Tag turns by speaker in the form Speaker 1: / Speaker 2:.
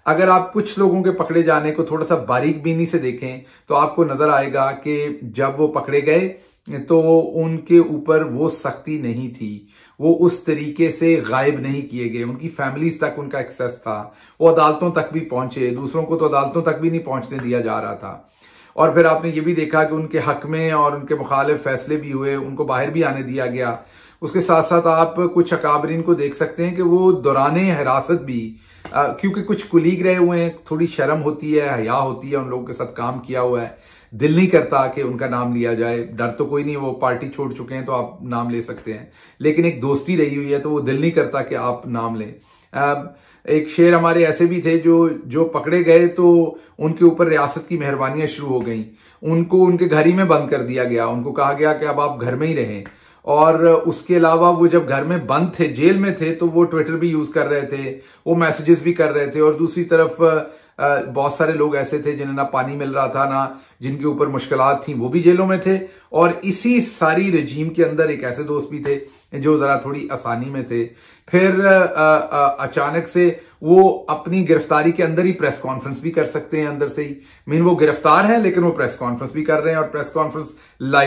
Speaker 1: अगर आप कुछ लोगों के पकड़े जाने को थोड़ा सा बारीक बीनी से देखें तो आपको नजर आएगा कि जब वो पकड़े गए तो उनके ऊपर वो सख्ती नहीं थी, वो उस तरीके से गायब नहीं किए गए, उनकी फैमिलीज तक उनका एक्सेस था, वो अदालतों तक भी पहुंचे, दूसरों को तो अदालतों तक भी नहीं पहुंचने दिया जा रहा था। और फिर आपने ये भी देखा कि उनके हक में और उनके मुखालिफ फैसले भी हुए, उनको बाहर भी आने दिया गया। उसके साथ साथ आप कुछ अकाबरीन को देख सकते हैं कि वो दौराने हिरासत भी क्योंकि कुछ कुलीग रहे हुए हैं, थोड़ी शर्म होती है, हया होती है, उन लोगों के साथ काम किया हुआ है, दिल नहीं करता कि उनका नाम लिया जाए। डर तो कोई नहीं, वो पार्टी छोड़ चुके हैं तो आप नाम ले सकते हैं, लेकिन एक दोस्ती रही हुई है तो वो दिल नहीं करता कि आप नाम लें। एक शेर हमारे ऐसे भी थे जो पकड़े गए तो उनके ऊपर रियासत की मेहरबानियां शुरू हो गई, उनको उनके घर ही में बंद कर दिया गया, उनको कहा गया कि अब आप घर में ही रहें। और उसके अलावा वो जब घर में बंद थे, जेल में थे, तो वो ट्विटर भी यूज कर रहे थे, वो मैसेजेस भी कर रहे थे। और दूसरी तरफ बहुत सारे लोग ऐसे थे जिन्हें ना पानी मिल रहा था, ना जिनके ऊपर मुश्किलात थी, वो भी जेलों में थे। और इसी सारी रजीम के अंदर एक ऐसे दोस्त भी थे जो जरा थोड़ी आसानी में थे। फिर अचानक से वो अपनी गिरफ्तारी के अंदर ही प्रेस कॉन्फ्रेंस भी कर सकते हैं, अंदर से ही। वो गिरफ्तार है लेकिन वो प्रेस कॉन्फ्रेंस भी कर रहे हैं, और प्रेस कॉन्फ्रेंस लाइव